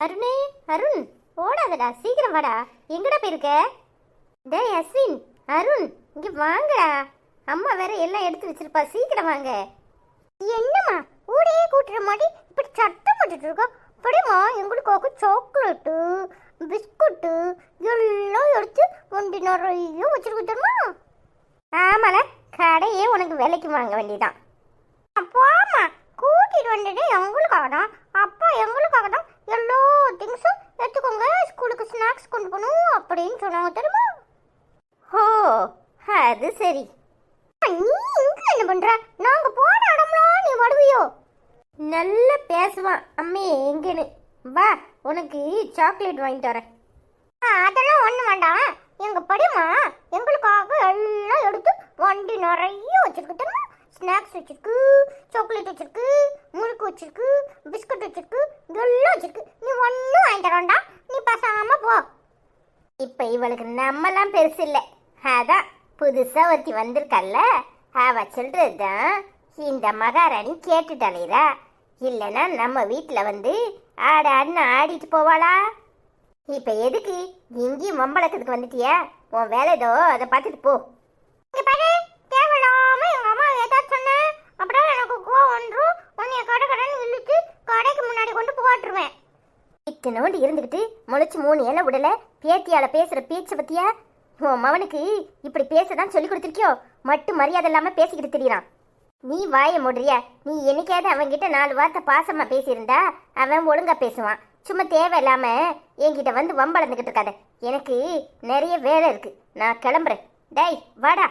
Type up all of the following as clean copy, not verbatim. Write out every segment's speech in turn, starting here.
அருணே, அருண், ஓடாதடா, சீக்கிரம் வாடா. எங்கடா போயிருக்க? டேய் அஸ்வின், அருண், இங்க வாங்கடா. அம்மா வேற எல்லாம் எடுத்து வச்சிருப்பா, சீக்கிரம் வாங்க. என்னம்மா ஊரே கூட்டுற மாதிரி இப்படி சட்டம் போட்டுட்டு இருக்கோம்? அப்படிமா எங்களுக்காக சாக்லேட்டு பிஸ்கட்டு எல்லாம் எடுத்து வண்டி நிறைய வச்சிருக்கோமா? ஆமால, கடையே உனக்கு விலைக்கு வாங்க வேண்டியதான். போமா, கூட்டிட்டு வந்துட்டு எங்களுக்காக தான், அப்பா எங்களுக்காக தான் எல்லா திங்ஸும் எடுத்துக்கோங்க, ஸ்கூலுக்கு ஸ்நாக்ஸ் கொண்டு போகணும் அப்படின்னு சொன்னாங்க தெரியுமா? ஓ, அது சரி. நீ இங்க என்ன பண்ற? நாங்க போன இடம்லாம் நீ வருவியோ? நல்லா பேசுவான் அம்மே எங்கன்னு. வா, உனக்கு சாக்லேட் வாங்கிட்டு வரேன். அதெல்லாம் ஒண்ணு வேண்டாம். எங்க படிமா எங்களுக்காக எல்லாம் எடுத்து வண்டி நிறைய வச்சிருக்கு தெரியுமா? ஸ்நாக்ஸ் வச்சிருக்கு, சாக்லேட் வச்சிருக்கு, முறுக்கு வச்சிருக்கு, பிஸ்கட் வச்சிருக்கு, இதெல்லாம் வச்சிருக்கு. நீ ஒன்றும் வாங்கிட்டு வரண்டா, நீ பேசாம போ. இப்ப இவளுக்கு நம்மலாம் பெருசு இல்லை, அதான் புதுசா ஒருத்தி வந்திருக்கல்ல, அவ சொல்றதுதான் இந்த மகாராணி கேட்டுட்டு அலையிறா. இல்லைன்னா நம்ம வீட்டுல வந்து ஆடான்னு ஆடிட்டு போவாளா? இப்ப எதுக்கு இங்கேயும் மம்பளத்துக்கு வந்துட்டியா? உன் வேலை ஏதோ அதை பார்த்துட்டு போ. தேவையில்லாம எங்க அம்மா ஏதாவது சொன்ன அப்படியே எனக்கு கோவம் வந்துடும். உன்னைய கடை கடைன்னு இழுத்து கடைக்கு முன்னாடி கொண்டு போட்டுருவேன். இத்தனோண்டு இருந்துக்கிட்டு முளைச்சு 3 இலை விடல. பேத்தியால பேசுற பேச்ச பத்தியா? உன் மவனுக்கு இப்படி பேசதான் சொல்லி கொடுத்துருக்கியோ? மட்டும் மரியாதை இல்லாம பேசிக்கிட்டு திரியறான். நீ வாய மூடுறியா? நீ என்னைக்காவது அவன்கிட்ட 4 வார்த்தை பாசமா பேசியிருந்தா அவன் ஒழுங்கா பேசுவான். சும்மா தேவையில்லாம என்கிட்ட வந்து வம்பளந்துக்கிட்டு இருக்காத. எனக்கு நிறைய வேலை இருக்கு, நான் கிளம்புறேன். டேய் வாடா.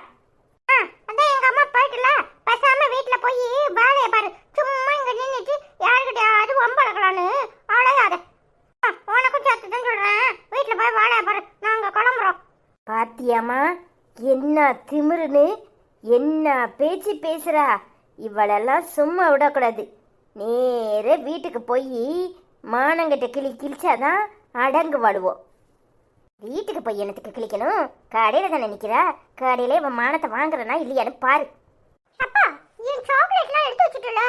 அதான் எங்க அம்மா போயிட்டுல, பேசாம வீட்டுல போய் வேலையை பாரு. சும்மா இங்க நின்றுட்டு யாருக்கிட்டையாவது வம்பளக்கலான்னு அழையாத. உனக்கும் சேர்த்து தான் சொல்றேன், வீட்டுல போய் வேலையை பாரு, நாங்க கிளம்புறோம். பாத்தியாமா என்ன திமிருன்னு, என்ன பேச்சு பேசுறா? இவளெல்லாம் சும்மா விடக்கூடாது. நேர வீட்டுக்கு போய் மானங்கிட்ட கிழிச்சாதான் அடங்கு வாடுவோம். வீட்டுக்கு போய் என்னத்துக்கு கிழிக்கணும்? கடையில தானே நிக்கிறா, கடையில இவன் மானத்தை வாங்குறனா இல்லையான்னு பாரு. அப்பா, என் சாக்லேட்லாம் எடுத்து வச்சுட்டல?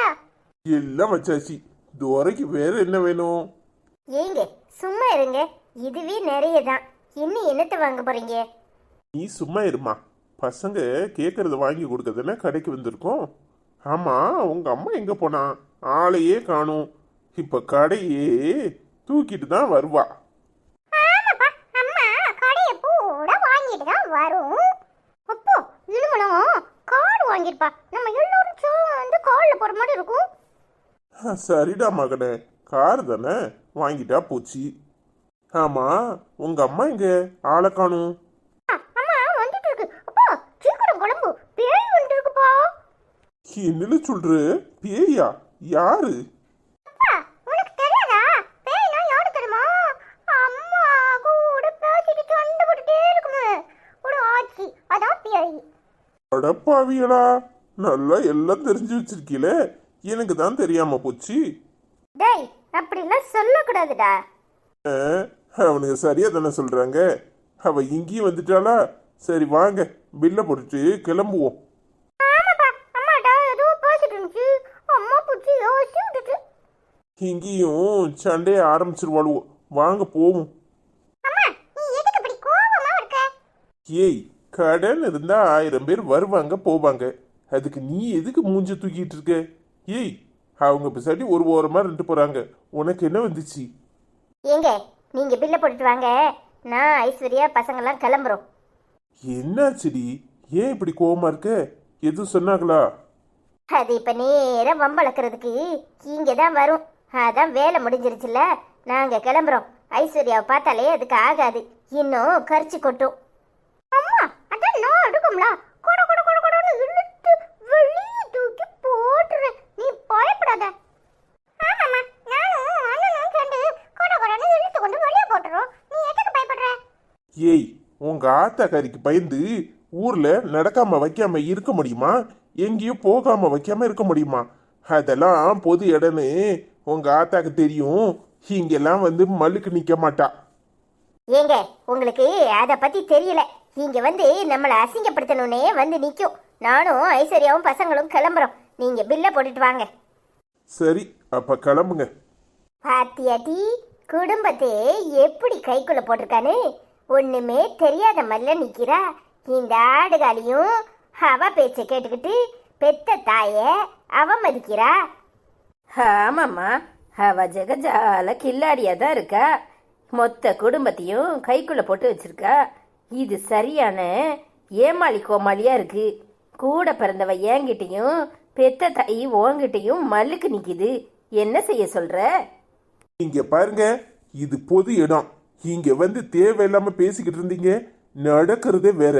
எல்லாம் வச்சாச்சு. துரைக்கு வேற என்ன வேணும்? ஏங்க சும்மா இருங்க, இதுவே நிறைய தான். இன்னும் என்னத்தை வாங்க போறீங்க? நீ சும்மா இருமா. பசங்க கேட்கறத வாங்கி கொடுக்கறதுன்னு கடைக்கு வந்திருக்கோம். ஆமா, உங்க அம்மா எங்க போனா? ஆளையே காணும். இப்ப கடையே தூக்கிட்டு தான் வருவா. ஆமாப்பா, அம்மா கடையை பூரா வாங்கிட்டு தான் வரும். அப்போ இனிமேலும் கார்டு வாங்கிருப்பா, நம்ம எல்லாரும் சேர்ந்து கார்ல போற மாதிரி இருக்கும். சரிடா மகனே, கார் தானே, வாங்கிட்டா போச்சு. ஆமா, உங்க அம்மா எங்க? ஆளை காணும். அம்மா வந்துட்டு இருக்கு. அப்பா சீக்கிரம் கிளம்பு, பேய் வந்துட்டு இருக்குப்பா. என்னன்னு சொல்ற? பேயா? யாரு? அப்பா உனக்கு தெரியாதா? பேய்னா யாரு தெரியுமா? அம்மா கூட பேசிட்டு சண்டை போட்டுட்டே இருக்குமே ஒரு ஆச்சி, அதான் பேய். அடப்பாவியலா, நல்லா எல்லாம் தெரிஞ்சு வச்சிருக்கீல, எனக்கு தான் தெரியாம போச்சு. டேய் அப்படிலாம் சொல்லக்கூடாதுடா. அவனுக்கு சரியா தானே சொல்றாங்க. அவ இங்கேயும் வந்துட்டாளா? சரி வாங்க, பில்ல போட்டுட்டு கிளம்புவோம். ஆமாப்பா, அம்மாடா ஏதோ பேசிட்டு இருந்துச்சு, அம்மா புடிச்சு யோசிச்சு விட்டுட்டு. இங்கேயும் சண்டைய ஆரம்பிச்சிருவாளுவோம். வாங்க போவோம். அம்மா நீ எதுக்கு இப்படி கோவமா இருக்க? ஏய், கடன் இருந்தா 1000 பேர் வருவாங்க போவாங்க, அதுக்கு நீ எதுக்கு மூஞ்ச தூக்கிட்டு இருக்க? ஏய், அவங்க பிசாடி ஒரு ஓரமா 2 போறாங்க, உனக்கு என்ன வந்துச்சு? ஏங்க நீங்க பில்ல போட்டுட்டு வாங்க, நான் ஐஸ்வர்யா பசங்கெல்லாம் கிளம்புறோம். என்னாச்சுடி? ஏன் இப்படி கோவமா இருக்க? எதுவும் சொன்னாங்களா? அது இப்ப நேரம் வம்பளக்கிறதுக்கு இங்க தான் வரும். அதான் வேலை முடிஞ்சிருச்சுல, நாங்க கிளம்புறோம். ஐஸ்வர்யாவை பார்த்தாலே அதுக்கு ஆகாது, இன்னும் கரிச்சு கொட்டும். அம்மா அதான் நான் எடுக்கும்ல, கொட கொட கொட கொடன்னு இழுத்து வெளியே தூக்கி போட்டுறேன், நீ பயப்படாத. ஆமாம்மா, நானும் அண்ணனும் சேர்ந்து கொட கொடன்னு இழுத்து கொண்டு வெளியே போட்டுறோம், நீ எதுக்கு பயப்படுற? ஏய், உங்க ஆத்தாக்காரிக்கு பயந்து ஊர்ல நடக்காம வைக்காம இருக்க முடியுமா? எங்கேயும் போகாம வைக்காம இருக்க முடியுமா? அதெல்லாம் பொது இடம்னு உங்க ஆத்தாக்கு தெரியும். இங்கெல்லாம் வந்து மல்லுக்கு நிக்க மாட்டா. ஏங்க உங்களுக்கு அதை பத்தி தெரியல, இங்க வந்து நம்மளை அசிங்கப்படுத்தணும்னே வந்து நிக்கும். நானும் ஐஸ்வர்யாவும் பசங்களும் கிளம்புறோம், நீங்க பில்ல போட்டுட்டு வாங்க. சரி, அப்ப கிளம்புங்க. பாத்தியாட்டி, குடும்பத்தையே எப்படி கைக்குள்ள போட்டிருக்கானு ஒண்ணுமே தெரியாத மல்ல நிக்கிறா. இந்த ஆடுகாலியும் அவ பேச்ச கேட்டுக்கிட்டு பெத்த தாய அவமதிக்கிறா. ஆமாம்மா, அவ ஜெகஜால கில்லாடியா தான் இருக்கா. மொத்த குடும்பத்தையும் கைக்குள்ள போட்டு வச்சிருக்கா. இது சரியான ஏமாளி கோமாளியா இருக்கு. கூட பிறந்தவ என்கிட்டயும் பெத்த தாய் உன்கிட்டயும் மல்லுக்கு நிக்குது. என்ன செய்ய சொல்ற? இங்க பாருங்க, இது பொது இடம். இங்க வந்து தேவையில்லாம பேசிக்கிட்டு இருந்தீங்க. நடக்கிறதே வேற.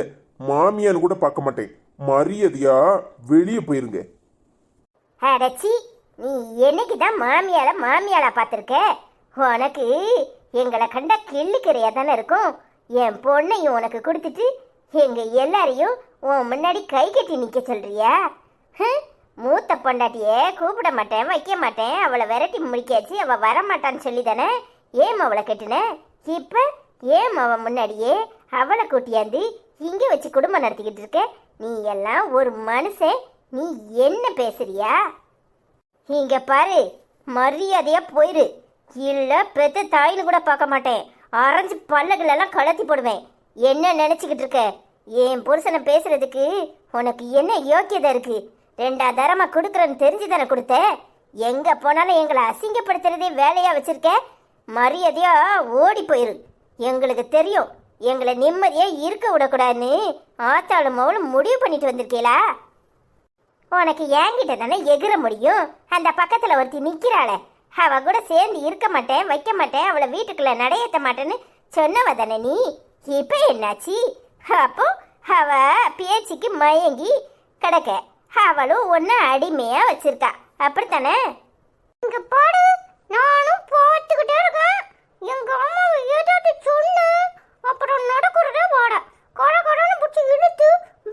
மாமியான்னு கூட பார்க்க மாட்டேன். மரியாதையா வெளியே போயிருங்க. அடச்சி, நீ என்னைக்குதான் மாமியாளா பார்த்திருக்க? உனக்கு எங்களை கண்டா கிள்ளுக்கிறையா தானே இருக்கும். என் பொண்ணையும் உனக்கு கொடுத்துட்டு எங்க எல்லாரையும் உன் முன்னாடி கை கட்டி நிக்க சொல்றியா? மூத்த பொண்டாட்டிய கூப்பிட மாட்டேன், வைக்க மாட்டேன், அவளை விரட்டி முடிக்காச்சு, அவ வரமாட்டான்னு சொல்லி தானே ஏம் அவளை கட்டுன. இப்ப ஏம் அவன் முன்னாடியே அவளை கூட்டியாந்து இங்க வச்சு குடும்பம் நடத்திக்கிட்டு இருக்க. நீ எல்லாம் ஒரு மனுஷன், நீ என்ன பேசுறியா? இங்க பாரு, மரியாதையா போயிரு, இல்ல பெத்த தாயின்னு கூட பார்க்க மாட்டேன். அரைஞ்சு பல்லகள் எல்லாம் கலத்தி போடுவேன். என்ன நினைச்சுக்கிட்டு இருக்க? என் புருஷனை பேசுறதுக்கு உனக்கு என்ன யோக்கியதை இருக்கு? 2 தரமா கொடுக்குறேன்னு தெரிஞ்சு தானே கொடுத்த. எங்க போனாலும் எங்களை அசிங்கப்படுத்துறதே வேலையா வச்சிருக்க. மரியாதையா ஓடி போயிரு. எங்களுக்கு தெரியும், எங்களை நிம்மதியா இருக்க விடக்கூடாதுன்னு ஆத்தாளும் மவளும் முடிவு பண்ணிட்டு வந்திருக்கீங்களா? உனக்கு என்கிட்ட தானே எகிற முடியும். அந்த பக்கத்துல ஒருத்தி நிக்கிறாள, அவ கூட சேர்ந்து இருக்க மாட்டேன், வைக்க மாட்டேன், அவளை வீட்டுக்குள்ள நடையேற்ற மாட்டேன்னு சொன்னவ தானே நீ. இப்ப என்னாச்சு? அப்போ அவ பேச்சுக்கு மயங்கி கிடக்க, அவளும் ஒன்னு அடிமையா வச்சிருக்கா, அப்படித்தானே? இங்க பாடு, நானும் பார்த்துக்கிட்டே இருக்கேன். எங்க அம்மாவை ஏதாவது சொல்லு, அப்புறம் நடக்கிறதே வாட கொடன்னு பிடிச்சி இழுத்து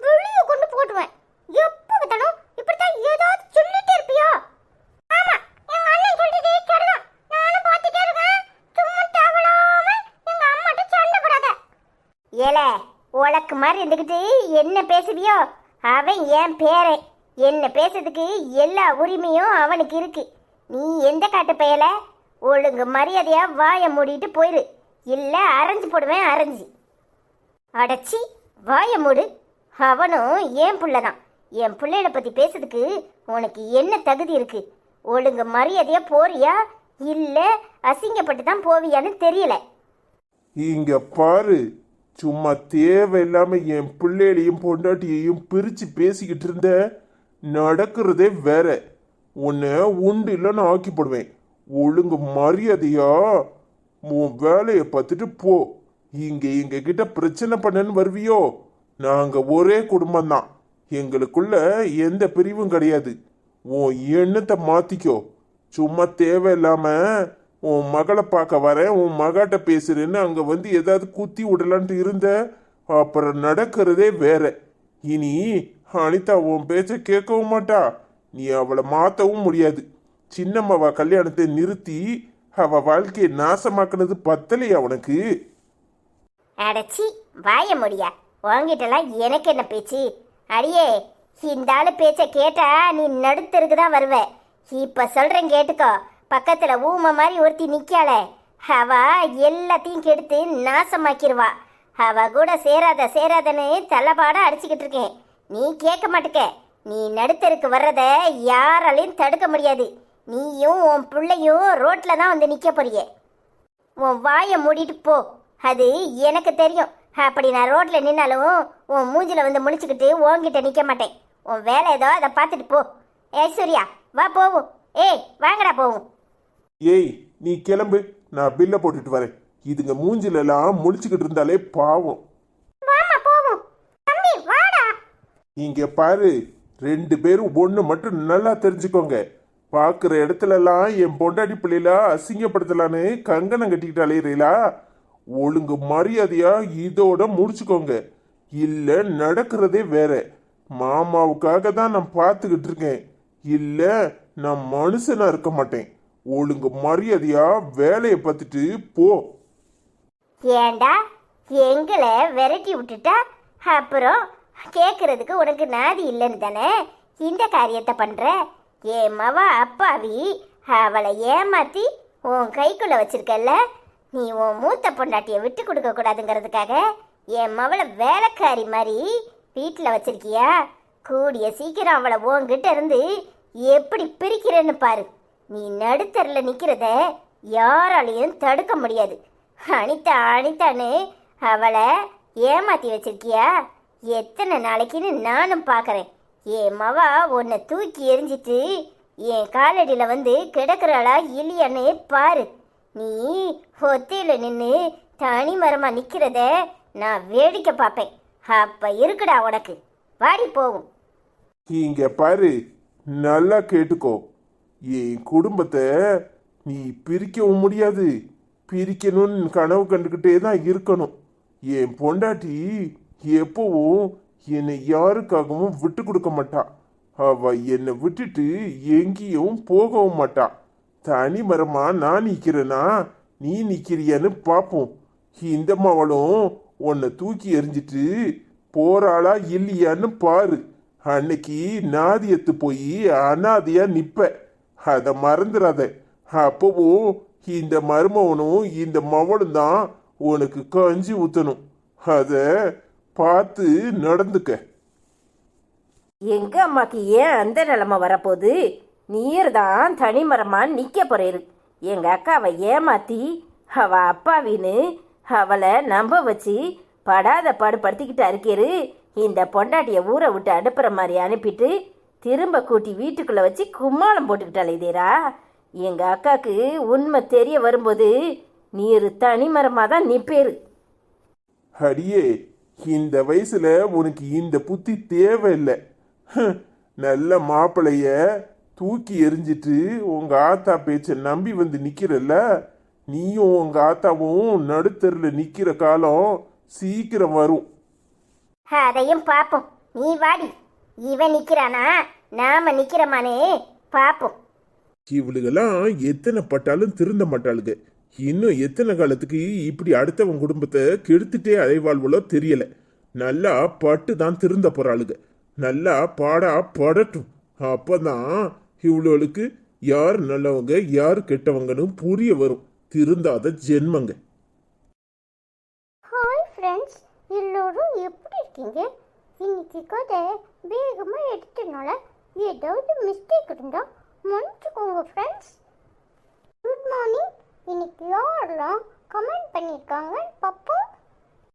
வெளியே கொண்டு போட்டுவேன். எப்போ விட்டாலும் இப்படித்தான் ஏதாவது சொல்லிட்டே இருப்பியா? ஆமா, எங்க அண்ணன் சொல்லிட்டே சரிதான். நானும் பார்த்துட்டே இருக்கேன். சும்மா தேவலாம எங்க அம்மாட்ட சண்டை போடாத. ஏல, உனக்கு மாதிரி இருந்துக்கிட்டு என்ன பேசுவியோ? அவன் என் பேரை, என்ன பேசுறதுக்கு எல்லா உரிமையும் அவனுக்கு இருக்கு. நீ எந்த காட்டு பயல? ஒழுங்கு மரியாதையா வாயை மூடிட்டு போயிரு, இல்ல அரைஞ்சு போடுவேன், அரைஞ்சி. அடைச்சி வாயை மூடு. அவனும் என் பிள்ளைதான். என் பிள்ளைகளை பத்தி பேசுறதுக்கு உனக்கு என்ன தகுதி இருக்கு? ஒழுங்கு மரியாதையா போறியா, இல்ல அசிங்கப்பட்டு தான் போவியான்னு தெரியல. இங்க பாரு, சும்மா தேவையில்லாம என் பிள்ளைகளையும் பொண்டாட்டியையும் பிரிச்சு பேசிக்கிட்டு இருந்த. நடக்கிறதே வேற. உன்னை உண்டு இல்லைன்னு ஆக்கி போடுவேன். ஒழுங்கு மரியாதையா உன் வேலையை பார்த்துட்டு போ. எங்க கிட்ட பிரச்சனை பண்ணன்னு வருவியோ? நாங்க ஒரே குடும்பம் தான், எங்களுக்குள்ள எந்த பிரிவும் கிடையாது. உன் எண்ணத்தை மாத்திக்கோ. சும்மா தேவையில்லாம உன் மகளை பார்க்க வரேன், உன் மகாட்ட பேசுறேன்னு அங்க வந்து ஏதாவது குத்தி விடலான்ட்டு இருந்த. அப்புறம் நடக்கிறதே வேற. இனி அனிதா உன் பேச்ச கேட்கவும் மாட்டா, நீ அவளை மாத்தவும் முடியாது. சின்னம்மாவா கல்யாணத்தை நிறுத்தி அவ வாழ்க்கையை நாசமாக்குனது பத்தலையா உனக்கு? அடைச்சி வாய முடியா. வாங்கிட்டலாம் எனக்கு என்ன பேச்சு? அடியே, இந்த ஆளு பேச்ச கேட்டா நீ நடுத்தருக்கு தான் வருவ. இப்ப சொல்றேன் கேட்டுக்கோ. பக்கத்துல ஊமை மாதிரி ஒருத்தி நிக்காள, அவ எல்லாத்தையும் கெடுத்து நாசமாக்கிடுவா. அவ கூட சேராதன்னு தலைபாட அடிச்சுக்கிட்டு இருக்கேன். நீ கேட்க மாட்டுக்க. நீ நடுத்தருக்கு வர்றத யாராலையும் தடுக்க முடியாது. நீயும் உன் பிள்ளையும் ரோட்ல தான் வந்து நிக்க போறிய. உன் வாயை மூடிட்டு போ, அது எனக்கு தெரியும். அப்படி நான் ரோட்ல நின்னாலும் உன் மூஞ்சில வந்து முழிச்சுக்கிட்டு உன்கிட்ட நிக்க மாட்டேன். உன் வேலை ஏதோ அதை பார்த்துட்டு போ. ஐஸ்வர்யா வா போவோம். ஏய் வாங்கடா போவோம். ஏய் நீ கிளம்பு, நான் பில்ல போட்டுட்டு வரேன். இதுங்க மூஞ்சில எல்லாம் முழிச்சுக்கிட்டு இருந்தாலே பாவம். வாமா போவோம். தம்பி வாடா. இங்க பாரு, 2 பேரும் ஒண்ணு மட்டும் நல்லா தெரிஞ்சுக்கோங்க. பாக்குற இடத்துல எல்லாம் என் பொண்டாடி பிள்ளைல அசிங்கப்படுத்தலான்னு கங்கணம் கட்டிக்கிட்டு அலையிறீங்களா? ஒழுங்கு மரியாதையா இதோட முடிச்சுக்கோங்க, இல்ல நடக்கிறதே வேற. மாமாவுக்காக தான் நான் பார்த்துக்கிட்டு இருக்கேன், இல்ல நான் மனுஷனா இருக்க மாட்டேன். ஒழுங்கு மரியாதையா வேலையை பார்த்துட்டு போ. ஏண்டா எங்களை விரட்டி விட்டுட்டா அப்புறம் கேட்கறதுக்கு உனக்கு நாதி இல்லைன்னு தானே இந்த காரியத்தை பண்ற? என் மவ அப்பாவி அவளை ஏமாத்தி உன் கைக்குள்ள வச்சிருக்கல்ல, நீ உன் மூத்த பொண்டாட்டியை விட்டு கொடுக்க கூடாதுங்கிறதுக்காக என் மவளை வேலைக்காரி மாதிரி வீட்டில் வச்சிருக்கியா? கூடிய சீக்கிரம் அவளை உன்கிட்ட இருந்து எப்படி பிரிக்கிறேன்னு பாரு. நீ நடுத்தரில் நிற்கிறத யாராலையும் தடுக்க முடியாது. அனிதா அனிதான்னு அவளை ஏமாத்தி வச்சிருக்கியா? எத்தனை நாளைக்குன்னு நானும் பார்க்குறேன். என் மவா உன்னை தூக்கி எரிஞ்சிட்டு என் காலடியில் வந்து கிடக்குறாளா இல்லையான்னு பாரு. நீ ஒத்தையில் நின்று தனி மரமாக நிற்கிறத நான் வேடிக்கை பார்ப்பேன். அப்போ இருக்குடா உனக்கு. வாடி போகும். இங்க பாரு, நல்லா கேட்டுக்கோ. என் குடும்பத்தை நீ பிரிக்கவும் முடியாது, பிரிக்கணும்னு கனவு கண்டுக்கிட்டே தான் இருக்கணும். என் பொண்டாட்டி எப்பவும் என்னை யாருக்காகவும் விட்டு கொடுக்க மாட்டா. அவ என்னை விட்டுட்டு எங்கேயும் போகவும் மாட்டா. தனி மரமா நான் நிக்கிறேனா நீ நிக்கிறியான்னு பார்ப்போம். இந்த மவளும் உன்னை தூக்கி எறிஞ்சிட்டு போறாளா இல்லையான்னு பாரு. அன்னைக்கு நாதியத்து போய் அனாதையா நிப்ப, அதை மறந்துடாத. அப்பவும் இந்த மருமவனும் இந்த மவளும் தான் உனக்கு கஞ்சி ஊத்தணும். அத பார்த்து நடந்துக்க. எங்க அம்மாக்கு ஏன் அந்த நிலைமை வரப்போகுது? நீர் தான் தனிமரமாக நிற்க போறேரு. எங்க அக்காவை ஏமாத்தி அவ அப்பாவின்னு அவளை நம்ப வச்சு படாத பாடுபடுத்திக்கிட்டு இருக்கேரு. இந்த பொண்டாட்டியை ஊரை விட்டு அனுப்புற மாதிரி அனுப்பிட்டு திரும்ப கூட்டி வீட்டுக்குள்ளே வச்சு கும்மாளம் போட்டுக்கிட்டாலே இதேரா. எங்கள் அக்காவுக்கு உண்மை தெரிய வரும்போது நீர் தனிமரமாக தான் நிற்பேரு. அடியே, இந்த வயசுல உனக்கு இந்த புத்தி தேவையில்லை. நல்ல மாப்பிளைய தூக்கி எறிஞ்சிட்டு உங்க ஆத்தா பேச்ச நம்பி வந்து நிக்கிறல்ல, நீயும் உங்க ஆத்தாவும் நடுத்தரில் நிக்கிற காலம் சீக்கிரம் வரும். அதையும் பார்ப்போம். நீ வாடி. இவன் நிற்கிறானா நாம நிற்கிறோமானே பார்ப்போம். இவளுகெல்லாம் எத்தனை பட்டாலும் திருந்த மாட்டாளுங்க. இன்னும் எத்தனை காலத்துக்கு இப்படி அடுத்தவன் குடும்பத்தை கெடுத்துட்டே அலைவாழ்வளோ தெரியல. நல்லா பட்டு தான் திருந்த போறாளுங்க. நல்லா பாடா படட்டும். அப்பதான் இவ்வளவுக்கு யார் நல்லவங்க யார் கெட்டவங்கன்னு புரிய வரும். திருந்தாத ஜென்மங்க. ஹாய் ஃப்ரெண்ட்ஸ், எல்லோரும் எப்படி இருக்கீங்க? இன்னைக்கு கதை வேகமாக எடுத்தனால ஏதாவது மிஸ்டேக் இருந்தால் மன்னிச்சுக்கோங்க ஃப்ரெண்ட்ஸ். Good morning. இன்னைக்கு யாரெல்லாம் கமெண்ட் பண்ணியிருக்காங்க பார்ப்போம்.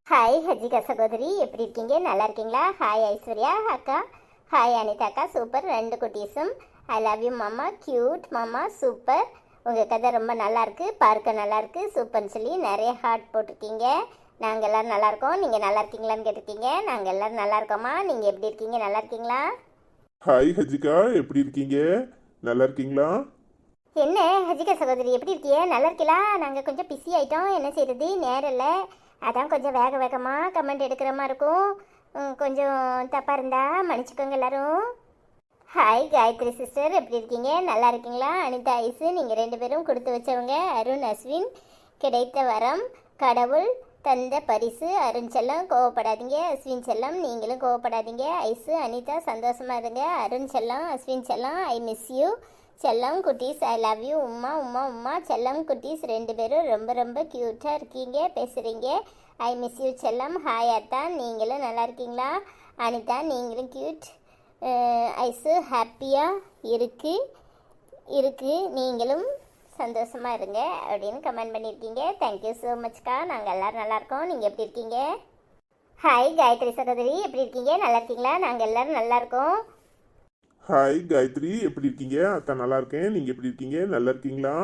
ஹாய் ஹஜிகா சகோதரி, எப்படி இருக்கீங்க? நல்லா இருக்கீங்களா? ஹாய் ஐஸ்வர்யா அக்கா. ஹாய் அனிதா அக்கா. சூப்பர். 2 குட்டீஸும் ஐ லவ் யூ மாமா. கியூட் மாமா. சூப்பர். உங்கள் கதை ரொம்ப நல்லா இருக்கு, பார்க்க நல்லா இருக்கு, சூப்பர்னு சொல்லி நிறைய ஹார்ட் போட்டிருக்கீங்க. நாங்கள் எல்லோரும் நல்லா இருக்கோம். நீங்கள் நல்லா இருக்கீங்களான்னு கேட்டிருக்கீங்க. நாங்கள் எல்லோரும் நல்லா இருக்கோமா. நீங்கள் எப்படி இருக்கீங்க? நல்லா இருக்கீங்களா? ஹாய் ஹஜிகா, எப்படி இருக்கீங்க? நல்லா இருக்கீங்களா? என்ன ஹஜிகா சகோதரி, எப்படி இருக்கீங்க? நல்லா இருக்கீங்களா? நாங்கள் கொஞ்சம் பிஸி ஆகிட்டோம். என்ன செய்யறது, நேரம் இல்லை. அதான் கொஞ்சம் வேகமாக கமெண்ட் எடுக்கிற மாதிரி இருக்கும். கொஞ்சம் தப்பாக இருந்தா மன்னிச்சுக்கோங்க எல்லாரும். ஹாய் காயத்ரி சிஸ்டர், எப்படி இருக்கீங்க? நல்லா இருக்கீங்களா? அனிதா ஐஸு, நீங்கள் 2 பேரும் கொடுத்து வச்சவங்க. அருண் அஸ்வின், கிடைத்த வரம் கடவுள் தந்த பரிசு. அருண் செல்லம் கோவப்படாதீங்க. அஸ்வின் செல்லம் நீங்களும் கோவப்படாதீங்க. ஐஸு அனிதா சந்தோஷமாக இருங்க. அருண் செல்லம் அஸ்வின் செல்லம் ஐ மிஸ் யூ. செல்லம் குட்டீஸ் ஐ லவ் யூ. உமா உமா உமா. செல்லம் குட்டீஸ் 2 பேரும் ரொம்ப ரொம்ப க்யூட்டாக இருக்கீங்க, பேசுகிறீங்க. ஐ மிஸ் யூ செல்லம். ஹாய் அத்தா, நீங்களும் நல்லா இருக்கீங்களா? அனிதா நீங்களும் க்யூட். ஐஸு ஹாப்பியாக இருக்கு நீங்களும் சந்தோஷமாக இருங்க அப்படின்னு கமெண்ட் பண்ணியிருக்கீங்க. தேங்க்யூ ஸோ மச்க்கா. நாங்கள் எல்லோரும் நல்லாயிருக்கோம். நீங்கள் எப்படி இருக்கீங்க? ஹாய் காயத்ரி சகோதரி, எப்படி இருக்கீங்க? நல்லா இருக்கீங்களா? நாங்கள் எல்லோரும் நல்லாயிருக்கோம். ஹாய் காயத்ரி, எப்படி இருக்கீங்க? அக்கா நல்லா இருக்கேன். நீங்க எப்படி இருக்கீங்க? நல்லா இருக்கீங்களா?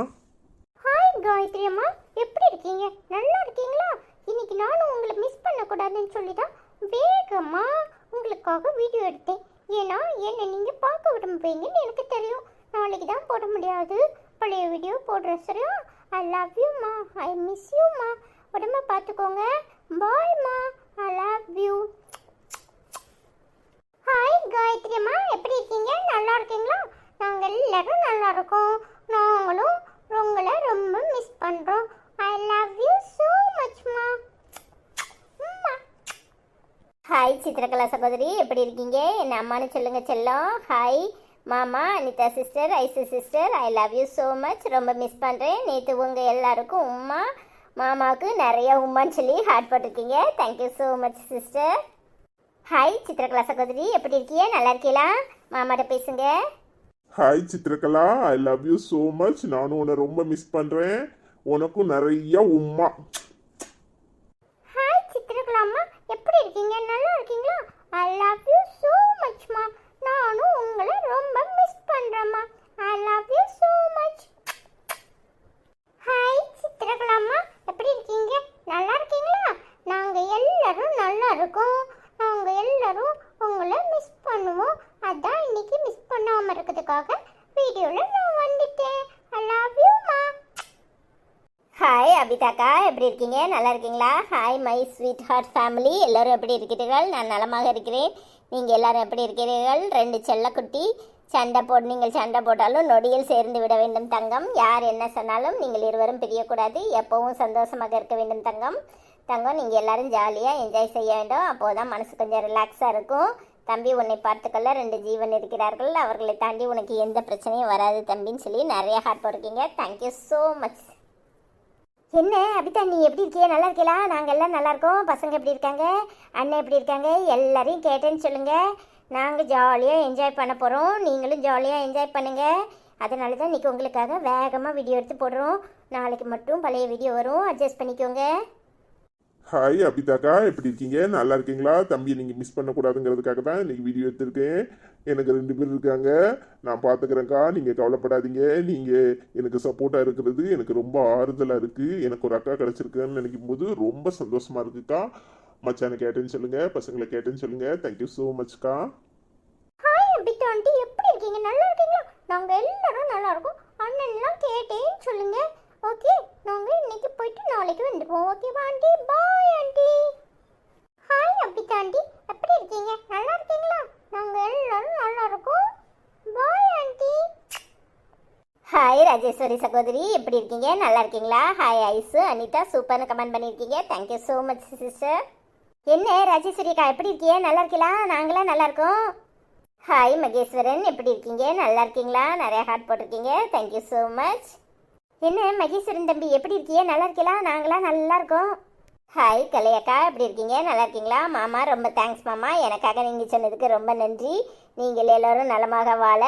ஹாய் காயத்ரி அம்மா, எப்படி இருக்கீங்க? நல்லா இருக்கீங்களா? இன்னைக்கு நானும் உங்களை மிஸ் பண்ணக்கூடாதுன்னு சொல்லி தான் வேகமாக உங்களுக்காக வீடியோ எடுத்தேன். ஏன்னா என்னை நீங்கள் பார்க்க விரும்புவீங்கன்னு எனக்கு தெரியும். நாளைக்கு தான் போட முடியாது, பழைய வீடியோ போடுறேன். சரியா? ஐ லவ் யூம்மா. ஐ மிஸ் யூம்மா. உடம்ப பார்த்துக்கோங்க. பாய்மா. I love you. Hi Gayathri அம்மா, எப்படி இருக்கீங்க? நல்லா இருக்கீங்களா? நாங்கள் எல்லாரும் நல்லா இருக்கோம். நாங்களும் உங்களை ரொம்ப மிஸ் பண்ணுறோம். ஐ லவ் யூ ஸோ மச்மா. ஹாய் சித்திரகலா சகோதரி, எப்படி இருக்கீங்க? என்ன அம்மானு சொல்லுங்க செல்லம். ஹாய் மாமா, Anitha sister, Aisu sister, I love you so much. ரொம்ப மிஸ் பண்ணுறேன். நேற்று உங்கள் எல்லாருக்கும் உம்மா, மாமாவுக்கு நிறைய உம்மான்னு சொல்லி ஹார்ட் போட்டிருக்கீங்க. Thank you so much sister. Hi Chithrakala சகோதரி, எப்படி இருக்கீங்க? நல்லா இருக்கீங்களா? மாமாட்ட பேசுங்க. Hi Chitrakala, I love you so much. நானும் உன்னை ரொம்ப மிஸ் பண்ணுறேன். உனக்கும் நிறைய உம்மா. ஹாய் சித்திரகலா அம்மா, எப்படி இருக்கீங்க? நல்லா இருக்கீங்களா? ஐ லவ் யூ ஸோ மச்மா. நானும் உங்களை ரொம்ப மிஸ் பண்ணுறேம்மா. I love you so much. Hi Chithrakala அம்மா, எப்படி இருக்கீங்க? நல்லா இருக்கீங்களா? நாங்கள் எல்லாரும் நல்லா இருக்கோம். நாங்கள் எல்லாரும் உங்களை மிஸ் பண்ணுவோம். அதான் இன்னைக்கு மிஸ் பண்ணாமல் இருக்கிறதுக்காக வீடியோவில் நான் வந்துட்டேன். I love Yuma. ஹாய் அபிதாக்கா, எப்படி இருக்கீங்க? நல்லா இருக்கீங்களா? Hi my sweetheart family, எல்லோரும் எப்படி இருக்கிறீர்கள்? நான் நலமாக இருக்கிறேன். நீங்கள் எல்லாரும் எப்படி இருக்கிறீர்கள்? 2 செல்லக்குட்டி நீங்கள் சண்டை போட்டாலும் நொடியில் சேர்ந்து விட வேண்டும் தங்கம். யார் என்ன சொன்னாலும் நீங்கள் இருவரும் பிரியக்கூடாது. எப்பவும் சந்தோஷமாக இருக்க வேண்டும் தங்கம். நீங்கள் எல்லாரும் ஜாலியாக என்ஜாய் செய்ய வேண்டும். அப்போது தான் மனசு கொஞ்சம் ரிலாக்ஸாக இருக்கும். தம்பி, உன்னை பார்த்துக்கொள்ள 2 ஜீவன் இருக்கிறார்கள். அவர்களை தாண்டி உனக்கு எந்த பிரச்சனையும் வராது தம்பின்னு சொல்லி நிறைய ஹார்ட் போட்டிருக்கீங்க. Thank you so much. என்ன அபிதா, நீ எப்படி இருக்கிய? நல்லா இருக்கீங்களா? நாங்கள் எல்லாம் நல்லா இருக்கோம். பசங்க எப்படி இருக்காங்க? அண்ணன் எப்படி இருக்காங்க? எல்லாரையும் கேட்டேன்னு சொல்லுங்கள். நாங்கள் ஜாலியாக என்ஜாய் பண்ண போகிறோம். நீங்களும் ஜாலியாக என்ஜாய் பண்ணுங்கள். அதனால தான் இன்றைக்கி உங்களுக்காக வேகமாக வீடியோ எடுத்து போடுறோம். நாளைக்கு மட்டும் பழைய வீடியோ வரும், அட்ஜஸ்ட் பண்ணிக்கோங்க. ஹாய் அபிதாக்கா, எப்படி இருக்கீங்க? நல்லா இருக்கீங்களா? தம்பியை நீங்கள் மிஸ் பண்ணக்கூடாதுங்கிறதுக்காக தான் இன்னைக்கு வீடியோ எடுத்திருக்கேன். எனக்கு 2 பேர் இருக்காங்க, நான் பார்த்துக்கிறேன்க்கா. நீங்கள் கவலைப்படாதீங்க. நீங்கள் எனக்கு சப்போர்ட்டாக இருக்கிறது எனக்கு ரொம்ப ஆறுதலாக இருக்குது. எனக்கு ஒரு அக்கா கிடச்சிருக்குன்னு நினைக்கும் போது ரொம்ப சந்தோஷமாக இருக்குக்கா. மச்சானை கேட்டேன்னு சொல்லுங்கள், பசங்களை கேட்டேன்னு சொல்லுங்கள். தேங்க்யூ ஸோ மச்க்கா. ஹாய் அபிதா ஆண்டி, எப்படி இருக்கீங்க? நல்லா இருக்கீங்களா? நாங்கள் எல்லாரும் நல்லா இருக்கோம். அண்ணன்லாம் கேட்டேன்னு சொல்லுங்கள். ஓகே, நாங்கள் இன்னைக்கு போயிட்டு நாளைக்கு வந்துடுவோம். ஓகேவா aunty? Bye aunty. Hi Abitha aunty, எப்படி இருக்கீங்க? நல்லா இருக்கீங்களா? நாங்கள் எல்லாரும் நல்லா இருக்கோம். Bye aunty. ஹாய் ராஜேஸ்வரி சகோதரி, எப்படி இருக்கீங்க? நல்லா இருக்கீங்களா? ஹாய் ஐசு, அனிதா, சூப்பர்னு கமெண்ட் பண்ணியிருக்கீங்க. Thank you so much sister. என்ன ராஜேஸ்வரி அக்கா, எப்படி இருக்கீங்க? நல்லா இருக்கீங்களா? நாங்களாம் நல்லா இருக்கோம். ஹாய் மகேஸ்வரன், எப்படி இருக்கீங்க? நல்லா இருக்கீங்களா? நிறைய ஹார்ட் போட்டிருக்கீங்க. Thank you so much. என்ன மகேஸ்வரன் தம்பி, எப்படி இருக்கீங்க? நல்லா இருக்கீங்களா? நாங்களாம் நல்லா இருக்கோம். ஹாய் கலையக்கா, எப்படி இருக்கீங்க? நல்லா இருக்கீங்களா? மாமா, ரொம்ப தேங்க்ஸ் மாமா. எனக்காக நீங்கள் சொன்னதுக்கு ரொம்ப நன்றி. நீங்கள் எல்லோரும் நலமாக வாழ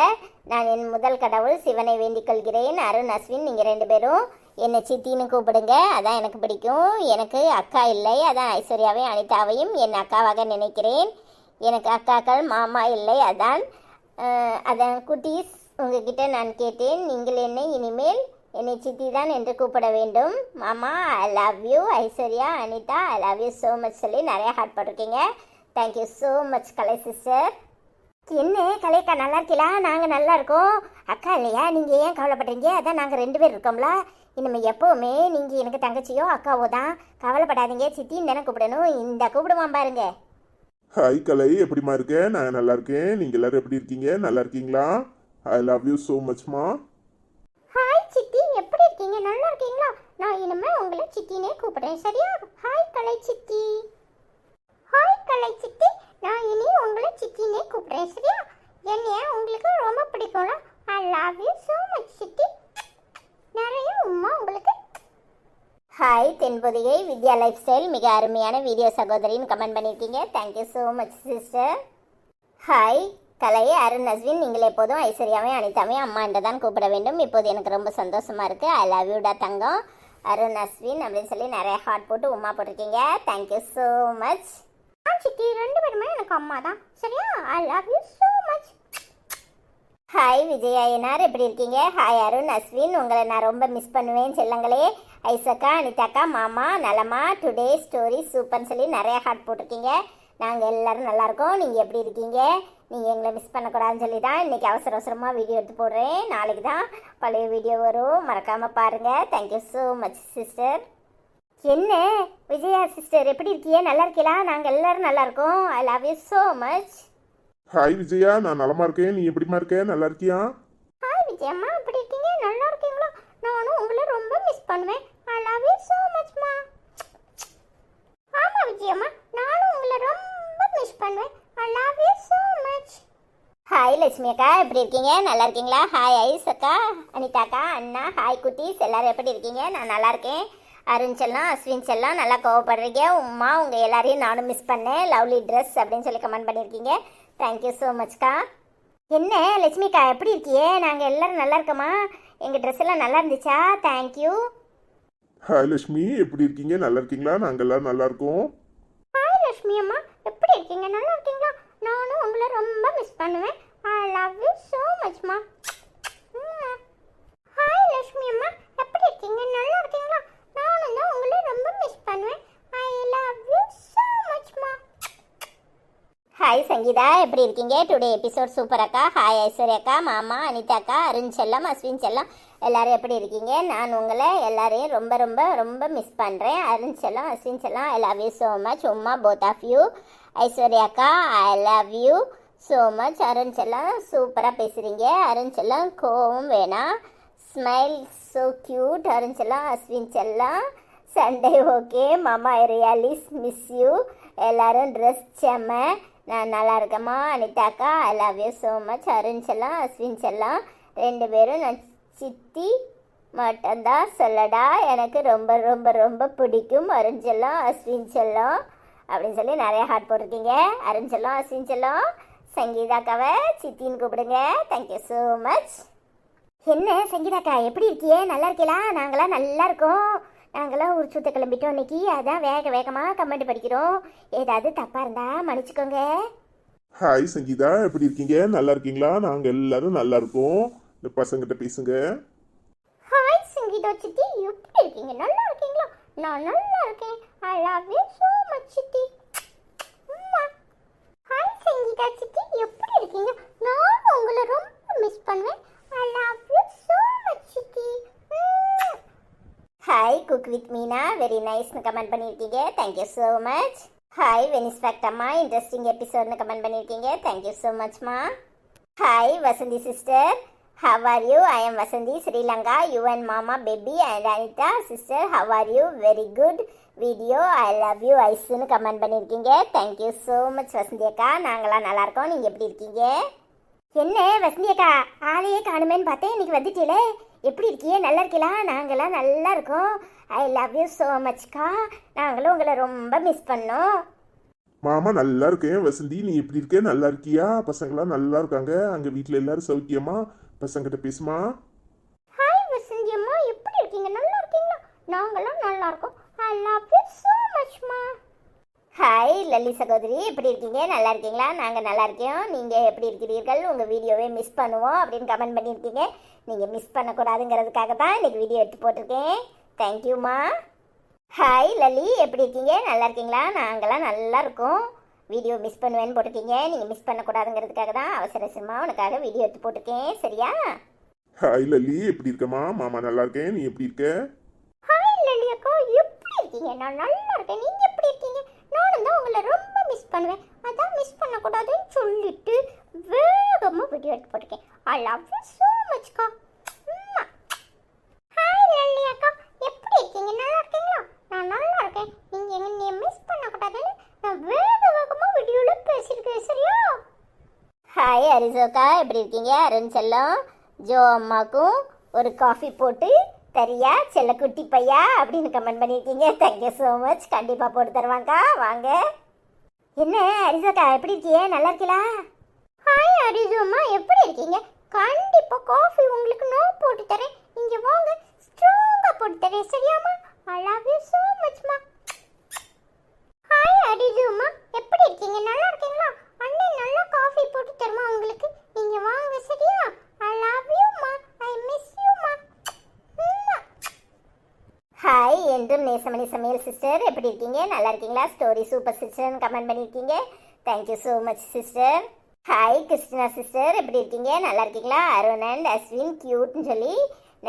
நான் என் முதல் கடவுள் சிவனை வேண்டிக் கொள்கிறேன். அருண், அஸ்வின், நீங்கள் 2 பேரும் என்னை சித்தின்னு கூப்பிடுங்க. அதான் எனக்கு பிடிக்கும். எனக்கு அக்கா இல்லை, அதான் ஐஸ்வர்யாவையும் அனிதாவையும் என் அக்காவாக நினைக்கிறேன். எனக்கு அக்காக்கள் மாமா இல்லை, அதான் குட்டீஸ் உங்ககிட்ட நான் கேட்டேன். நீங்கள் என்னை சித்தி தான் என்று கூப்பிட வேண்டும். மாமா, I love you. Aishwarya, Anitha, I love you so much சொல்லி நிறையா ஹார்ட் போட்டிருக்கீங்க. Thank you so much Kalai sister. என்ன கலைக்கா, நல்லா இருக்கீங்களா? நாங்கள் நல்லா இருக்கோம். அக்கா இல்லையா? நீங்கள் ஏன் கவலைப்படுறீங்க? அதான் நாங்கள் 2 பேர் இருக்கோம்ல. இனிமேல் எப்போவுமே நீங்கள் எனக்கு தங்கச்சியோ அக்காவோ தான். கவலைப்படாதீங்க, சித்தின்னு தானே கூப்பிடணும். இந்த கூப்பிடுவான் பாருங்க. ஹாய் கலை, எப்படிமா இருக்கேன்? நான் நல்லா இருக்கேன். நீங்கள் எல்லாரும் எப்படி இருக்கீங்க? நல்லா இருக்கீங்களா? ஐ லவ் யூ ஸோ மச்மா. ஹாய் சித்தி, எப்படி இருக்கீங்க? நல்லா இருக்கீங்களா? நான் இனிமே உங்களை சித்தினே கூப்பிடுறேன், சரியா? ஹாய் கலை சித்தி. ஹாய் கலை சித்தி, நான் இனி உங்களை சித்தினே கூப்பிடுறேன், சரியா? என்னைய உங்களுக்கு ரொம்ப பிடிக்கும்ல. I love you so much சித்தி. நிறைய உம்மா உங்களுக்கு. Hi Thenpothigai Vidya lifestyle, மிக அருமையான வீடியோ சகோதரின்னு கமெண்ட் பண்ணியிருக்கீங்க. Thank you so much sister. Hi Kalai, Arun, Ashwin, நீங்கள் எப்போதும் ஐஸ்வர்யாவையும் அனிதாவையும் அம்மா என்று தான் கூப்பிட வேண்டும். இப்போது எனக்கு ரொம்ப சந்தோஷமாக இருக்குது. ஐ லவ் யூடா தங்கம். அருண், அஸ்வின் அப்படின்னு சொல்லி நிறைய ஹார்ட் போட்டு உமா போட்டிருக்கீங்க. Thank you so much. சித்தி 2 பேருமே எனக்கு அம்மா தான், சரியா? I love you so much. Hi Vijaya என்னார், எப்படி இருக்கீங்க? ஹாய் அருண், அஸ்வின், உங்களை நான் ரொம்ப மிஸ் பண்ணுவேன் செல்லங்களே. ஐசக்கா, அனிதாக்கா, மாமா நலமா? டுடே ஸ்டோரி சூப்பர்னு சொல்லி நிறைய ஹார்ட் போட்டிருக்கீங்க. நாங்கள் எல்லோரும் நல்லாயிருக்கோம். நீங்கள் எப்படி இருக்கீங்க? நீங்கள் எங்களை மிஸ் பண்ணக்கூடாதுன்னு சொல்லி தான் இன்றைக்கி அவசரமாக வீடியோ எடுத்து போடுறேன். நாளைக்கு தான் பழைய வீடியோ வரும், மறக்காமல் பாருங்கள். Thank you so much sister. என்ன விஜயா சிஸ்டர், எப்படி இருக்கீங்க? நல்லா இருக்கீங்களா? நாங்கள் எல்லோரும் நல்லாயிருக்கோம். I love you so much. Hi Vijaya, நான் நலமா இருக்கேன். நீ எப்படிமா இருக்க? நல்லா இருக்கியா? ஹாய் விஜயம்மா, எப்படி இருக்கீங்க? நல்லா இருக்கீங்களா? நானும் உங்களை ரொம்ப மிஸ் பண்ணுவேன். ஐ லவ் யூ ஸோ மச்மா. ஆமாம் விஜயம்மா, நானும் உங்களை ரொம்ப மிஸ் பண்ணுவேன். I love you so much. Hi Lakshmi அக்கா எப்படி இருக்கீங்க? நல்லா இருக்கீங்களா? ஹாய் ஐஸ் அக்கா, அனிதா அக்கா, அண்ணா, ஹாய் குட்டீஸ், எல்லாரும் எப்படி இருக்கீங்க? நான் நல்லா இருக்கேன். அருண் செல்லம், அஸ்வின் செல்லம், நல்லா கோவப்படுறீங்க. உமா உங்கள் எல்லாரையும் நானும் மிஸ் பண்ணேன். லவ்லி ட்ரெஸ் அப்படின்னு சொல்லி கமெண்ட் பண்ணியிருக்கீங்க. தேங்க்யூ ஸோ மச்க்கா. என்ன லட்சுமிக்கா எப்படி இருக்கியே? நாங்கள் எல்லாரும் நல்லா இருக்கோமா? எங்கள் ட்ரெஸ் எல்லாம் நல்லா இருந்துச்சா? தேங்க்யூ. ஹாய் லட்சுமி, எப்படி இருக்கீங்க? நல்லா இருக்கீங்களா? நாங்கள் எல்லாரும் நல்லா இருக்கோம். ஹாய் லட்சுமி அம்மா, எப்படி இருக்கீங்க? நல்லா இருக்கீங்களா? நானும் உங்களை ரொம்ப மிஸ் பண்ணுவேன். ஐ லவ் யூ ஸோ மச்மா. ஹாய் லட்சுமி அம்மா, எப்படி இருக்கீங்க? நல்லா இருக்கீங்களா? நானும் தான் உங்களை ரொம்ப மிஸ் பண்ணுவேன். ஐ லவ் யூ ஸோ மச்மா. ஹாய் சங்கீதா, எப்படி இருக்கீங்க? டுடே எபிசோட் சூப்பர் அக்கா. ஹாய் ஐஸ்வர்யா அக்கா, மாமா, அனிதா அக்கா, அருண் செல்லம், அஸ்வின் செல்லம், எல்லாரும் எப்படி இருக்கீங்க? நான் உங்களை எல்லாரையும் ரொம்ப ரொம்ப ரொம்ப மிஸ் பண்ணுறேன். அருண் செல்லம், அஸ்வின் செல்லம், I love you so much. Uma, both of you. Aishwarya அக்கா, I love you so much. Arun செல்லம் சூப்பராக பேசுகிறீங்க. அருண் செல்லம் கோவம் வேணாம். Smile so cute. அருண் செல்லம், அஸ்வின் செல்லம், சண்டே ஓகே. மாமா ஐ ரியலி மிஸ் யூ. எல்லாரும் ட்ரெஸ் செம்ம. நான் நல்லா இருக்கேம்மா. அனிதாக்கா, I love you so much. Arun செல்லம், அஸ்வின் செல்லம், ரெண்டு பேரும் நான் சித்தி மட்டும்தான் சொல்லடா. எனக்கு ரொம்ப ரொம்ப ரொம்ப பிடிக்கும் அருண் செல்லம், அஸ்வின் செல்லம் அப்படின்னு சொல்லி நிறைய ஹார்ட் போட்டிருக்கீங்க. அருண் செல்லம், அஸ்வின் செல்லம், சங்கீதாக்காவை சித்தின்னு கூப்பிடுங்க. Thank you so much. என்ன சங்கீதாக்கா எப்படி இருக்கியே? நல்லா இருக்கீங்களா? நாங்களாம் நல்லா இருக்கோம். நாங்களாம் ஒரு சுத்த கிளம்பிட்டோம் இன்னைக்கு. அதான் வேகமாக கமெண்ட் படிக்கிறோம். ஏதாவது தப்பாக இருந்தா மன்னிச்சுக்கோங்க. ஹாய் சங்கீதா, எப்படி இருக்கீங்க? நல்லா இருக்கீங்களா? நாங்கள் எல்லாரும் நல்லா இருக்கோம். இந்த பசங்கிட்ட பேசுங்க. ஹாய் சங்கீதா சித்தி, எப்படி இருக்கீங்க? நல்லா இருக்கீங்களா? நான் நல்லா இருக்கேன். I love you so much சித்தி. ஹாய் சங்கீதா சித்தி, எப்படி இருக்கீங்க? நான் உங்களை ரொம்ப மிஸ் பண்ணுவேன். I love you so much சித்தி. Hi cook with Meena, very நைஸ்னு கமெண்ட் பண்ணியிருக்கீங்க. Thank you so much. Hi Venice fact அம்மா, இன்ட்ரெஸ்டிங் எபிசோட்னு கமெண்ட் பண்ணியிருக்கீங்க. தேங்க்யூ ஸோ மச்மா. Hi Vasanthi sister, how are you? I am Vasanthi, Sri Lanka. You and mama, baby and Anita sister, how are you? Very good video. I love you. ஐஸ்னு comment பண்ணியிருக்கீங்க. Thank you so much Vasanthi அக்கா. நாங்களாம் நல்லா இருக்கோம். நீங்கள் எப்படி இருக்கீங்க? என்ன வசந்தி அக்கா, ஆளையே காணுமேன்னு பார்த்தேன். இன்னைக்கு வந்துட்டீங்களே, எப்படி இருக்கியே? நல்லா இருக்கீங்களா? நாங்களாம் நல்லா இருக்கோம். ஐ லவ் யூ ஸோ மச்க்கா. நாங்களும் உங்களை ரொம்ப மிஸ் பண்ணோம். மாமா நல்லா இருக்கேன். வசந்தி, நீ எப்படி இருக்க? நல்லா இருக்கியா? பசங்களாம் நல்லா இருக்காங்க. அங்கே வீட்டில் எல்லாரும் சௌக்கியமா? பசங்கிட்ட பேசுமா. ஹாய் வசந்தி அம்மா, எப்படி இருக்கீங்க? நல்லா இருக்கீங்களா? நாங்களாம் நல்லா இருக்கோம். ஐ லவ் யூ ஸோ மச்மா. ஹாய் லல்லி சகோதரி, எப்படி இருக்கீங்க? நல்லா இருக்கீங்களா? நாங்கள் நல்லா இருக்கோம். நீங்கள் எப்படி இருக்கிறீர்கள்? உங்கள் வீடியோவே மிஸ் பண்ணுவோம் அப்படின்னு கமெண்ட் பண்ணியிருக்கீங்க. நீங்கள் மிஸ் பண்ணக்கூடாதுங்கிறதுக்காக தான் இன்றைக்கி வீடியோ எடுத்து போட்டிருக்கேன். தேங்க்யூம்மா. ஹாய் லல்லி, எப்படி இருக்கீங்க? நல்லா இருக்கீங்களா? நாங்களாம் நல்லா இருக்கோம். வீடியோ மிஸ் பண்ணுவேன்னு போட்டிருக்கீங்க. நீங்கள் மிஸ் பண்ணக்கூடாதுங்கிறதுக்காக தான் அவசர அவசரமாக உனக்காக வீடியோ எடுத்து போட்டிருக்கேன். சரியா? ஹாய் லல்லி, எப்படி இருக்கமா? மாமா நல்லா இருக்கேன். நீ எப்படி இருக்க? ஹாய் லல்லி அக்கா, எப்படி இருக்கீங்க? நான் நல்லா இருக்கேன். நீங்கள் எப்படி இருக்கீங்க? நானும் தான் உங்களை ரொம்ப மிஸ் பண்ணுவேன். அதான் மிஸ் பண்ணக்கூடாதுன்னு சொல்லிட்டு வேகமாக வீடியோ எடுத்து போட்டிருக்கேன். ஐ லவ் யூ ஸோ மச்க்கா. ஹாய் லல்லி அக்கா, எப்படி இருக்கீங்க? நல்லா இருக்கீங்களா? நான் நல்லா இருக்கேன். நீங்கள் என்னை மிஸ் பண்ணக்கூடாதுன்னு நான் வேகமாக வீடியோவில் பேசியிருக்கேன். சரியா? ஹாய் அரிசோக்கா, எப்படி இருக்கீங்க? அருண் செல்லம், ஜோ அம்மாக்கும் ஒரு காஃபி போட்டு தரியா செல்ல குட்டி பையா அப்படின்னு கமெண்ட் பண்ணியிருக்கீங்க. Thank you so much. கண்டிப்பாக போட்டு தருவாங்கக்கா, வாங்க. என்ன அரிசோக்கா, எப்படி இருக்கியே? நல்லா இருக்கீங்களா? ஹாய் அரிசோம்மா, எப்படி இருக்கீங்க? கண்டிப்பாக காஃபி உங்களுக்கு நான் போட்டு தரேன். இங்கே வாங்க, ஸ்ட்ராங்காக போட்டு தரேன். சரியாம்மா? ஐ லவ் யூ ஸோ மச்மா. ஹாய் அரிசோம்மா, எப்படி இருக்கீங்க? நல்லா இருக்கீங்களா? அண்ணன் நல்லா காஃபி போட்டு தருமா உங்களுக்கு? நீங்கள் வாங்க. சரியா? ஐ லவ் யூம்மா. ஐ மிஸ் யூம்மா. ஹாய் என்றும் நேசமணி சமையல் சிஸ்டர், எப்படி இருக்கீங்க? நல்லா இருக்கீங்களா? ஸ்டோரி சூப்பர் சிஸ்டர்னு கமெண்ட் பண்ணியிருக்கீங்க. Thank you so much sister. Hi Christina sister, எப்படி இருக்கீங்க? நல்லா இருக்கீங்களா? அருண் அண்ட் அஸ்வின் கியூட்னு சொல்லி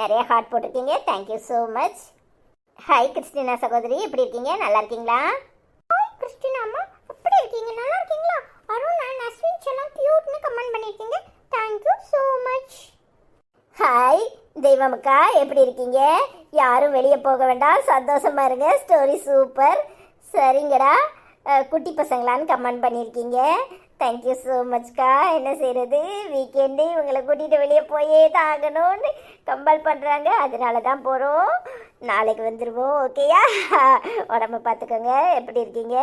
நிறைய ஹார்ட் போட்டிருக்கீங்க. Thank you so much. Hi Christina சகோதரி, எப்படி இருக்கீங்க? நல்லா இருக்கீங்களா? ஹாய் கிறிஸ்டினா அம்மா, எப்படி இருக்கீங்க? நல்லா இருக்கீங்களா? அருண் அண்ட் அஸ்வின் செல்லம் கியூட்னு கமெண்ட் பண்ணியிருக்கீங்க. Thank you so much. ஹாய் தெய்வமுக்கா, எப்படி இருக்கீங்க? யாரும் வெளியே போக வேண்டாம், சந்தோஷமா இருங்க. Story super. சரிங்கடா, குட்டி பசங்களான்னு கமெண்ட் பண்ணியிருக்கீங்க. தேங்க்யூ ஸோ மச்க்கா. என்ன செய்யறது, வீக்கெண்டு இவங்களை கூட்டிகிட்டு வெளியே போயே தான் ஆகணும்னு கம்பல் பண்ணுறாங்க. அதனால தான் போகிறோம். நாளைக்கு வந்துடுவோம். ஓகேயா? உடம்ப பார்த்துக்கோங்க. எப்படி இருக்கீங்க?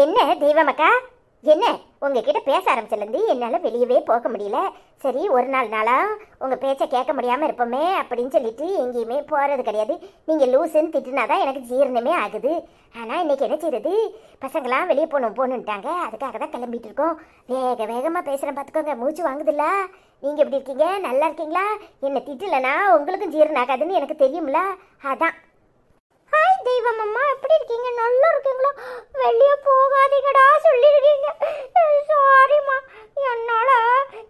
என்ன தெய்வமக்கா, என்ன உங்ககிட்ட பேச ஆரம்பிச்சிலேருந்து என்னால் வெளியவே போக முடியல. சரி, ஒரு நாளாக உங்கள் பேச்சை கேட்க முடியாமல் இருப்போமே அப்படின்னு சொல்லிட்டு எங்கேயுமே போகிறது கிடையாது. நீங்கள் லூசுன்னு திட்டுனா தான் எனக்கு ஜீரணமே ஆகுது. ஆனால் இன்றைக்கி என்ன செய்யறது, பசங்களாம் வெளியே போகணுன்ட்டாங்க. அதுக்காக தான் கிளம்பிட்டு இருக்கோம். வேகமாக பேசுகிறேன் பார்த்துக்கோங்க. மூச்சு வாங்குதில்ல. நீங்கள் எப்படி இருக்கீங்க? நல்லா இருக்கீங்களா? என்னை திட்டலைன்னா உங்களுக்கும் ஜீரணம் ஆகாதுன்னு எனக்கு தெரியும்ல, அதான். ஹாய் தெய்வம் அம்மா, எப்படி இருக்கீங்க? நல்லா இருக்கீங்களா? வெளியே போகாதீங்கடா சொல்லியிருக்கீங்க. சாரிம்மா, என்னால்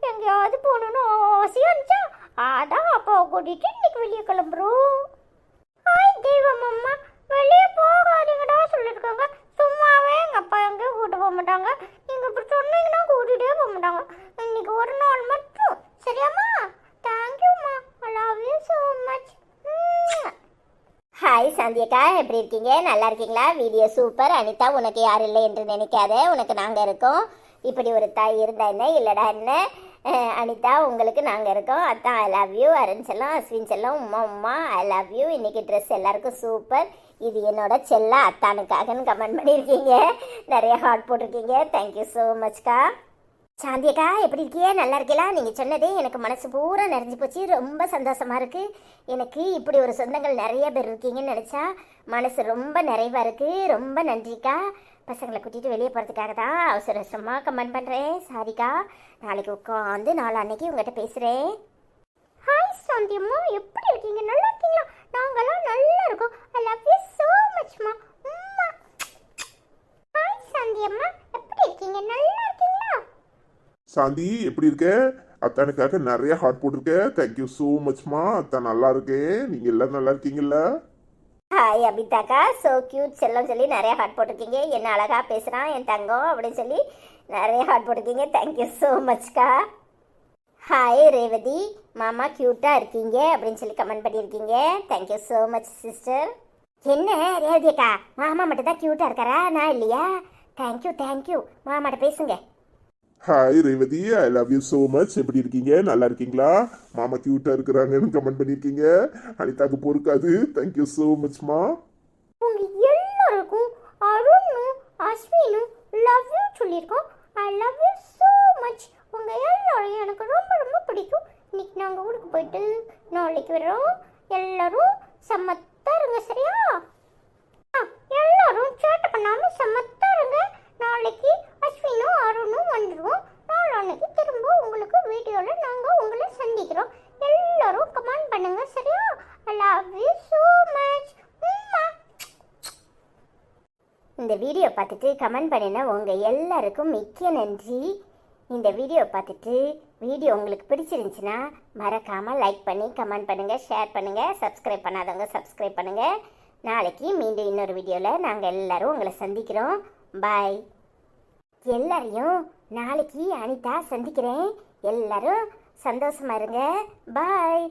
எங்கேயாவது போகணுன்னு ஆசையாக இருந்துச்சா, அதான் அப்பாவை கூட்டிகிட்டு இன்னைக்கு வெளியே கிளம்புறோம். ஹாய் தெய்வம் அம்மா, வெளியே போகாதீங்கடா சொல்லியிருக்காங்க. சும்மாவே எங்கள் அப்பா எங்கேயும் கூட்டு போக மாட்டாங்க. நீங்கள் இப்படி சொன்னீங்கன்னா கூட்டிகிட்டே போக மாட்டாங்க. இன்னைக்கு ஒரு நாள் மட்டும். சரியாம்மா? தேங்க்யூம்மா. I love you so much. Hi சாந்தியக்கா, எப்படி இருக்கீங்க? நல்லா இருக்கீங்களா? Video super. அனிதா, உனக்கு யாரும் இல்லை என்று நினைக்காத, உனக்கு நாங்கள் இருக்கோம். இப்படி ஒரு தாய் இருந்தா என்ன, இல்லைடா என்ன. அனிதா, உங்களுக்கு நாங்கள் இருக்கோம். அத்தான் ஐ லவ் யூ. அருண் செல்லம், அஸ்வின் செல்லம், உமா ஐ லவ் யூ. இன்னைக்கு ட்ரெஸ் எல்லாருக்கும் சூப்பர். இது என்னோட செல்ல அத்தானுக்காகன்னு கமெண்ட் பண்ணியிருக்கீங்க. நிறைய ஹார்ட் போட்டிருக்கீங்க. Thank you so மச்க்கா. சாந்தியக்கா, எப்படி இருக்கியே? நல்லா இருக்கீங்களா? நீங்கள் சொன்னதே எனக்கு மனசு பூரா நிறைஞ்சு போச்சு. ரொம்ப சந்தோஷமாக இருக்குது. எனக்கு இப்படி ஒரு சொந்தங்கள் நிறைய பேர் இருக்கீங்கன்னு நினச்சா மனசு ரொம்ப நிறைவாக இருக்குது. ரொம்ப நன்றிக்கா. பசங்களை கூட்டிகிட்டு வெளியே போகிறதுக்காக தான் அவசர அவசரமாக கமெண்ட் பண்ணுறேன். சாரிக்கா. நாளைக்கு உட்காந்து அன்னைக்கு உங்கள்கிட்ட பேசுகிறேன். ஹாய் சாந்தியம்மா, எப்படி இருக்கீங்க? நல்லா இருக்கீங்களா? நாங்கள்லாம் நல்லா இருக்கோம். ஐ லவ் யூ ஸோ மச்மா. ஹாய் சாந்தியம்மா, எப்படி இருக்கீங்க? நல்லா இருக்கீங்களா? சாந்தி, எப்படி இருக்க? அத்தானுக்காக நிறைய ஹார்ட் போட்டிருக்க. தேங்க்யூ ஸோ மச்மா. அத்தான் நல்லா இருக்கேன். நீங்கள் எல்லாம் நல்லா இருக்கீங்களா? ஹாய் அபிதாக்கா, ஸோ கியூட் செல்லம் சொல்லி நிறைய ஹார்ட் போட்டிருக்கீங்க. என்ன அழகாக பேசுகிறான் என் தங்கம் அப்படின்னு சொல்லி நிறைய ஹார்ட் போட்டிருக்கீங்க. தேங்க்யூ ஸோ மச்க்கா. ஹாய் ரேவதி, மாமா க்யூட்டாக இருக்கீங்க அப்படின்னு சொல்லி கமெண்ட் பண்ணியிருக்கீங்க. Thank you so much sister. என்ன ரேவதி அக்கா, மாமா மட்டும் தான் க்யூட்டாக இருக்காரா, நான் இல்லையா? தேங்க்யூ. மாமாட்ட பேசுங்க. Hi Revathi, I love you so much. எப்படி இருக்கீங்க? நல்லா இருக்கீங்களா? மாமா கியூட்டாக இருக்கிறாங்கன்னு கமெண்ட் பண்ணியிருக்கீங்க. அனிதாக்கு பொறுக்காது. தேங்க்யூ ஸோ மச்மா. உங்க எல்லாருக்கும் அருணும் அஸ்வினும் லவ் யூ சொல்லியிருக்கோம். I love you so much. உங்க எல்லாரையும் எனக்கு ரொம்ப ரொம்ப பிடிக்கும். இன்னைக்கு நாங்கள் ஊருக்கு போயிட்டு நாளைக்கு வரோம். எல்லாரும் சமத்தா இருங்க, சரியா? எல்லாரும் சேட்டை பண்ணாம சமத்தா இருங்க. நாளைக்கு அஸ்வினும் அருணும் வந்துடுவோம். நாளைக்கு திரும்ப உங்களுக்கு வீடியோவில் நாங்கள் உங்களை சந்திக்கிறோம். எல்லாரும் கமெண்ட் பண்ணுங்க, சரியா? I love you so much. இந்த வீடியோ பார்த்துட்டு கமெண்ட் பண்ணின உங்கள் எல்லாருக்கும் மிக்க நன்றி. இந்த வீடியோ பார்த்துட்டு வீடியோ உங்களுக்கு பிடிச்சிருந்துச்சுன்னா மறக்காமல் லைக் பண்ணி கமெண்ட் பண்ணுங்கள், ஷேர் பண்ணுங்கள். சப்ஸ்கிரைப் பண்ணாதவங்க சப்ஸ்கிரைப் பண்ணுங்கள். நாளைக்கு மீண்டும் இன்னொரு வீடியோவில் நாங்கள் எல்லாரும் உங்களை சந்திக்கிறோம். பாய். எல்லாரையும் நாளைக்கு அனிதா சந்திக்கிறேன். எல்லாரும் சந்தோஷமா இருங்க. பாய்.